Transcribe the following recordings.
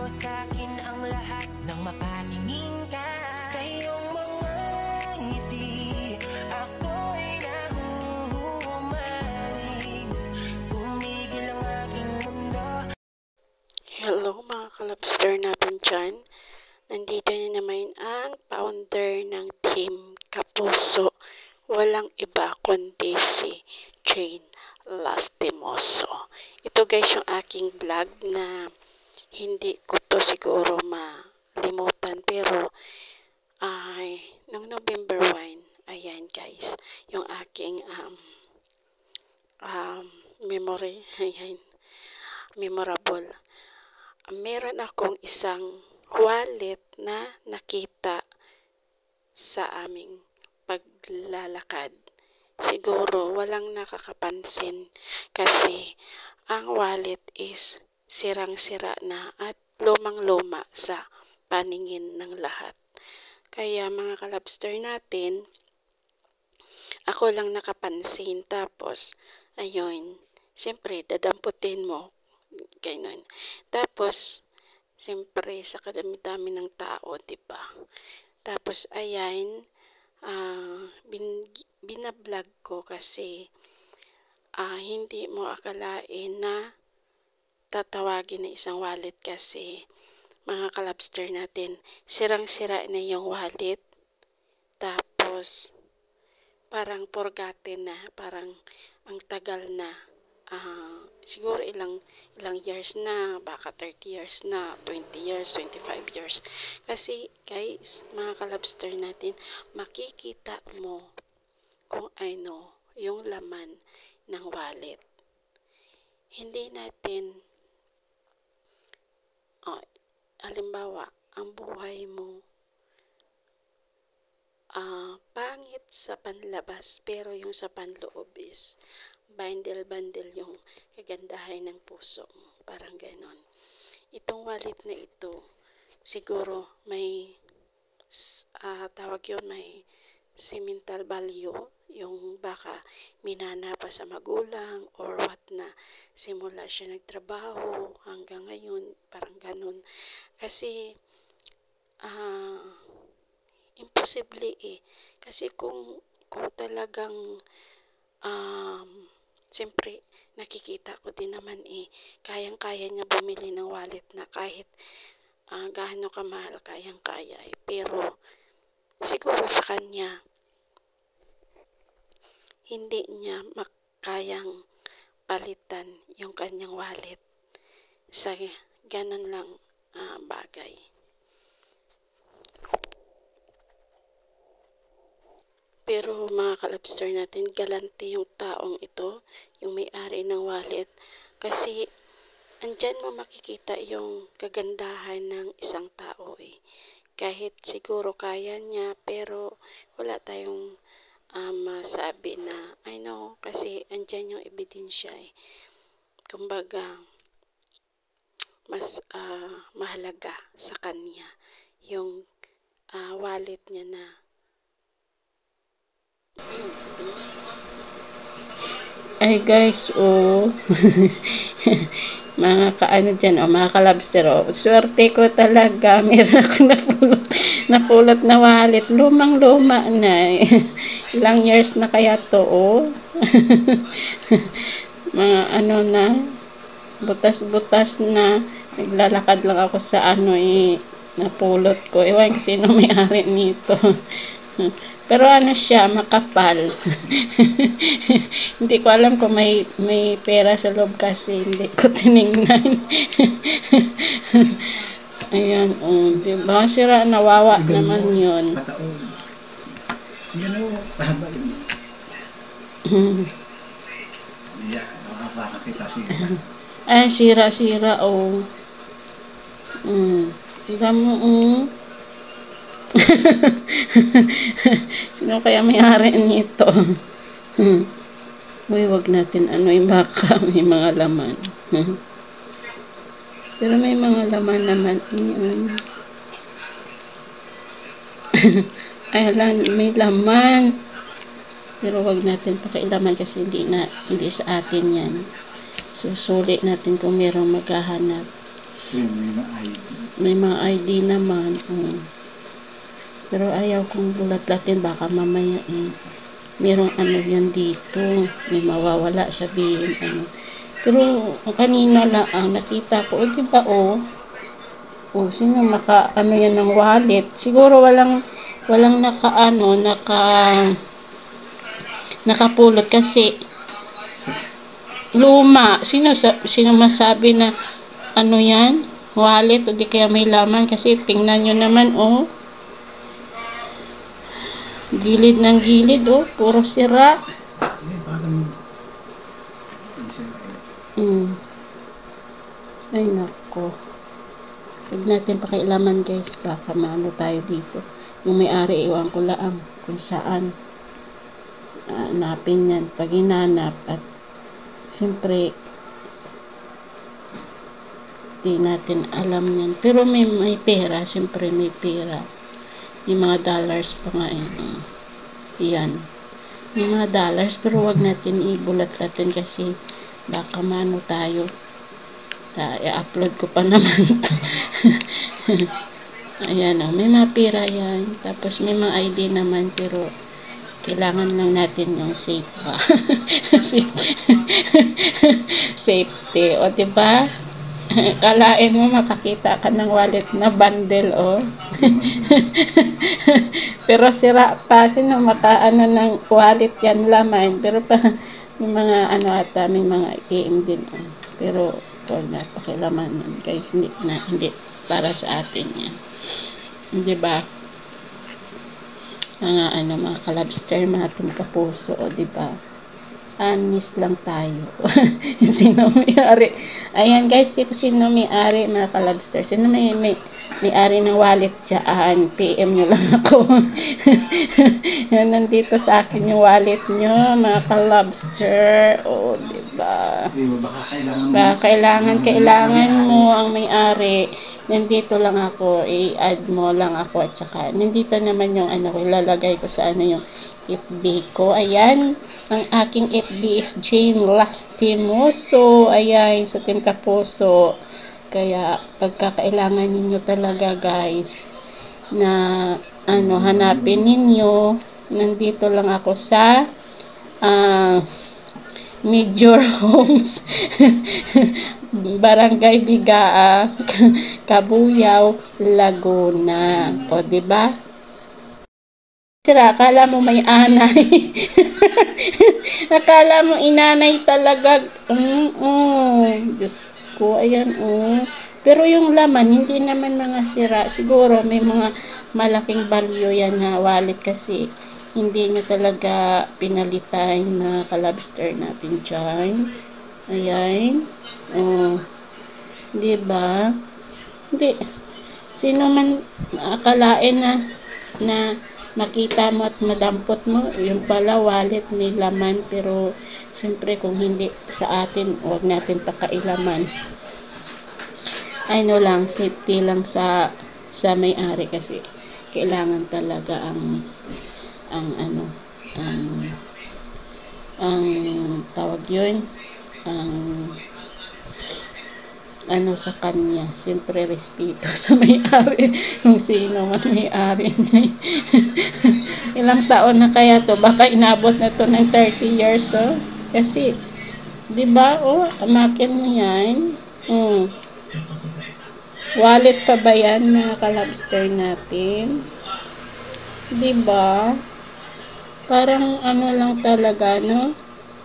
sa akin ang lahat ng mapatingin ka. Sa iyong mga ngiti, ako'y nahuhumaling. Tumigil ang aking mundo. Hello mga kalabster natin dyan. Nandito na naman ang founder ng Team Kapuso. Walang iba kundi si Jane Lastimoso. Ito guys yung aking vlog na hindi ko to siguro malimutan. Pero nung November 1, ayan guys, yung aking memory, ayan, memorable. Meron akong isang wallet na nakita sa aming paglalakad. Siguro walang nakakapansin kasi ang wallet is sirang-sira na at lumang-luma sa paningin ng lahat. Kaya mga kalabster natin, ako lang nakapansin. Tapos, ayun, siyempre dadamputin mo. Ganun. Tapos, siyempre, sa kadami-dami ng tao, diba? Tapos, ayan, binablog ko kasi hindi mo akalain na tatawagin na isang wallet kasi mga kalabster natin, sirang-sira na yung wallet. Tapos, parang forgotten na, parang ang tagal na. Siguro ilang years na, baka 30 years na, 20 years, 25 years. Kasi guys, mga kalabster natin, makikita mo kung ano yung laman ng wallet. Hindi natin, halimbawa, ang buhay mo, pangit sa panlabas, pero yung sa panloob is bandel-bandel yung kagandahan ng puso mo. Parang ganon. Itong wallet na ito, siguro may, tawag yun, may sentimental value. Yung baka minana pa sa magulang or what na. Simula siya nagtrabaho hanggang ngayon. Parang ganon. Kasi, imposible eh. Kasi kung talagang siyempre, nakikita ko din naman kayang-kaya niya bumili ng wallet na kahit gaano kamahal, kayang-kaya Pero, siguro sa kanya, hindi niya makayang palitan yung kanyang wallet sa ganon lang bagay. Pero mga kalabster natin, galante yung taong ito, yung may-ari ng wallet. Kasi, andyan mo makikita yung kagandahan ng isang tao Kahit siguro kaya niya, pero wala tayong masabi na, I know, kasi andyan yung ebidensya Kumbaga, mas mahalaga sa kanya yung wallet niya na ay guys, mga kaano dyan, mga kalabster, swerte ko talaga, meron ako napulot na wallet, lumang-luma na ilang years na kaya to, mga ano na, butas-butas na, naglalakad lang ako sa napulot ko, ewan ko sino may-ari nito. Pero ano siya, makapal. Hindi ko alam kung may pera sa loob kasi hindi ko tinignan. Ayan, diba? Sira, nawawa naman yun. Yan pahaba yun. Yan, makakakita siya. Ay, sira-sira, Diba mo, sino kaya may-ari nito? Uy, wag natin baka may mga laman. Pero may mga laman naman Ayan, may laman. Pero wag natin pakialaman kasi hindi sa atin yan. Susulit natin kung merong maghahanap. May mga ID. May mga ID naman. Pero ayaw kong bulat-latin. Baka mamaya merong ano yan dito. May mawawala, sabihin ano. Pero kanina lang nakita ko. Diba sino ano yan ng wallet? Siguro walang nakapulot kasi luma. Sino masabi na ano yan? Wallet o di kaya may laman kasi tingnan nyo naman gilid ng gilid puro sira. Parang Ay nako. Huwag natin pakialaman guys, baka maano tayo dito. Yung may-ari iwan ko lang kung saan hanapin yan pag hinanap. At siyempre di natin alam yan, pero may pera, siyempre may pera. May mga dollars pa nga yan, may mga dollars, pero wag natin ibulat natin kasi baka mano tayo. I-upload ko pa naman to. Ayan may mga pera yan. Tapos may mga ID naman, pero kailangan lang natin yung safe ba. Safety. Diba? Kalain mo makakita ka ng wallet na bundle pero sira pa. Sino makaano ng wallet yan laman? Pero pa may mga ata, may mga ATM din pero huwag na pakilaman guys, hindi para sa atin yan, di ba? Mga kalabster, mga kapuso, di ba? Honest lang tayo. Sino may-ari? Ayan guys, sino may-ari, mga kalabster? Sino may-ari ng wallet dyan? PM nyo lang ako. Nandito sa akin yung wallet nyo, mga kalabster. Diba? Kailangan mo ang may-ari. Nandito lang ako, i-add mo lang ako, at saka nandito naman yung ilalagay ko sa yung FB ko. Ayan, ang aking FB is Jane Lastimoso. Ayan, sa Team Kapuso. Kaya pagkakailangan ninyo talaga guys na hanapin ninyo, nandito lang ako sa Major Homes Barangay Bigaa, Kabuyaw, Laguna. Diba? Sira, akala mo may anay. Akala mo inanay talaga. Diyos ko, ayan pero yung laman, hindi naman mga sira. Siguro may mga malaking value yan na wallet kasi hindi nyo talaga pinalitan na kalabster natin dyan. Ayan. Diba? Hindi. Sino man akalain na makita mo at madampot mo, yung pala wallet may laman, pero siyempre kung hindi sa atin, huwag natin pakailaman. Lang, safety lang sa may-ari kasi kailangan talaga ang tawag yun, sa kanya, siyempre respeto sa may-ari, kung sino man may-ari niya. Ilang taon na kaya to? Baka inabot na to ng 30 years kasi diba amakin mo yan. Wallet pa ba yan, mga kalabster natin? Diba? Parang lang talaga, no?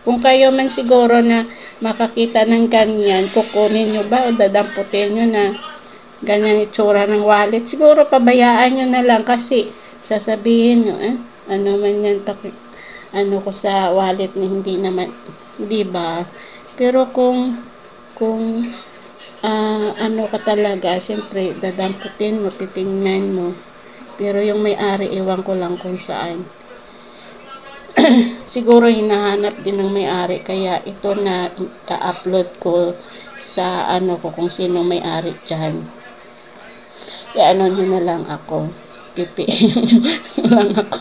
Kung kayo man siguro na makakita ng ganyan, kukunin nyo ba o dadamputin nyo na ganyan itsura ng wallet? Siguro pabayaan nyo na lang kasi sasabihin nyo, ano man yan, ko sa wallet na hindi naman, diba? Pero kung ka talaga, siyempre dadamputin mo, titingnan mo. Pero yung may-ari, iwan ko lang kung saan. Siguro hinahanap din ng may-ari, kaya ito na i-upload ko sa kung sino may-ari dyan. Kaya nyo na lang ako. PPM nyo lang ako.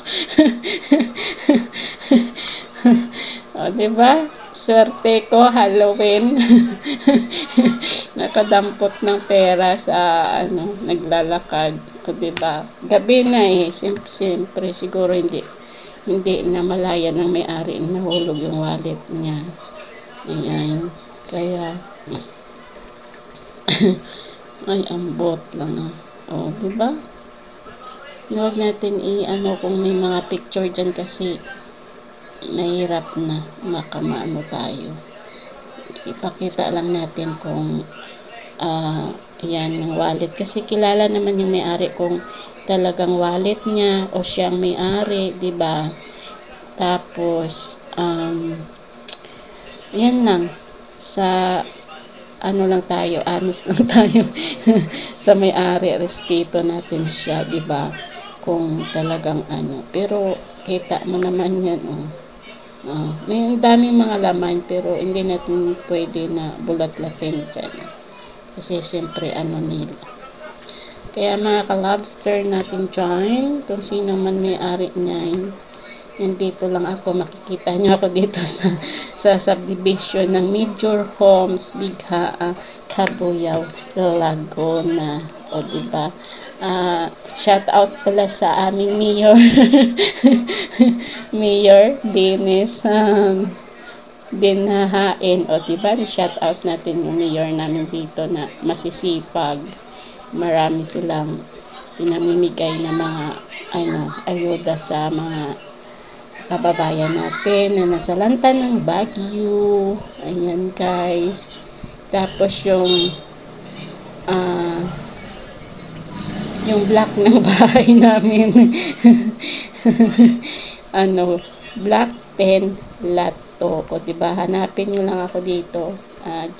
O, diba? Swerte ko, Halloween. Nakadampot ng pera sa, naglalakad. O, diba? Gabi na eh. Siyempre, siguro hindi na malaya ng may-ari nahulog yung wallet niya. Ayan. Kaya, ay, ambot lang. O, diba? Huwag natin kung may mga picture dyan kasi mahirap na makamaano tayo. Ipakita lang natin kung yan yung wallet. Kasi kilala naman yung may-ari kung talagang wallet niya o siyang may-ari, diba? Tapos, yan lang. Sa lang tayo, honest lang tayo sa may-ari, respeto natin siya, diba? Kung talagang pero kita mo naman yan, may daming mga laman, pero hindi natin pwede na bulat-latin dyan. Kasi siyempre, nila. Kaya mga ka-lobster natin dyan, kung sino man may-ari niyan, nandito lang ako, makikita nyo ako dito sa subdivision ng Major Homes, Bigha, Cabuyao, Laguna. O, diba? Shout out pala sa aming mayor. Mayor Dennis Binahain. O, diba? Shout out natin yung mayor namin dito na masisipag. Marami silang pinamimigay na mga ayuda sa mga kababayan natin na nasa lantan ng Baguio. Ayan, guys. Tapos yung black ng bahay namin. Black 10 Lato. O, diba? Hanapin nyo lang ako dito.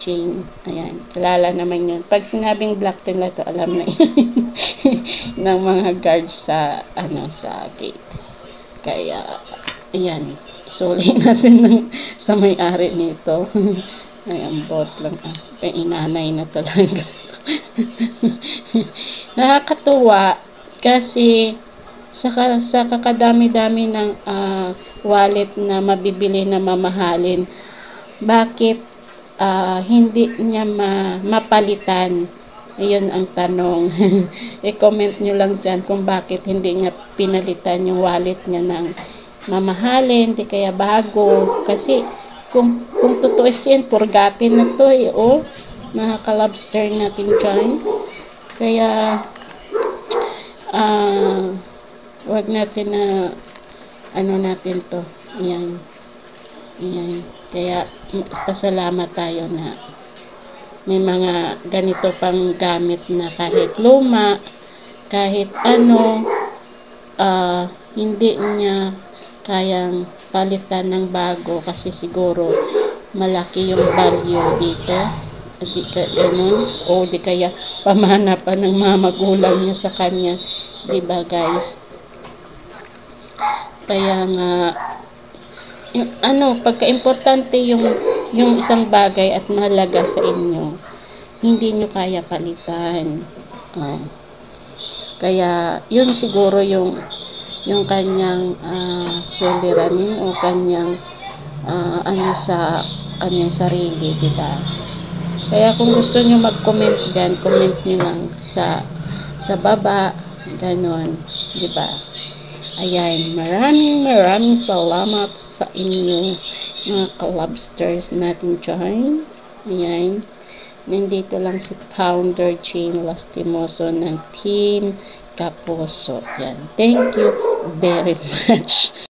Jane. Ayan. Kilala naman yun. Pag sinabing Black 10 Lato, alam na yun. ng mga guards sa gate. Kaya, ayan. Isuli natin sa may-ari nito. Ayan, bot lang. Inanay na talaga. Nakakatuwa kasi sa kakadami-dami ng wallet na mabibili na mamahalin, bakit hindi niya mapalitan? Ayun ang tanong. I-comment nyo lang dyan kung bakit hindi niya pinalitan yung wallet niya ng mamahalin, di kaya bago. Kasi kung tutuisin, purgatin na to eh, mga ka-lobster natin dyan. Kaya wag natin na natin to. Ayan. Kaya pasalamat tayo na may mga ganito pang gamit na kahit luma, kahit hindi niya kayang palitan ng bago kasi siguro malaki yung value dito. Di ganun, o di kaya pamana pa ng mga magulang niya sa kanya, diba guys? Kaya nga pagka-importante yung isang bagay at mahalaga sa inyo, hindi nyo kaya palitan. Kaya yun siguro yung kanyang suliranin o kanyang sa kanyang sarili, diba? Kaya kung gusto nyo mag-comment dyan, comment nyo lang sa baba, ganon, diba? Ayan, maraming salamat sa inyo, mga ka-lobsters natin dyan. Ayan, nandito lang si Founder Jane Lastimoso ng Team Kapuso. Ayan, thank you very much.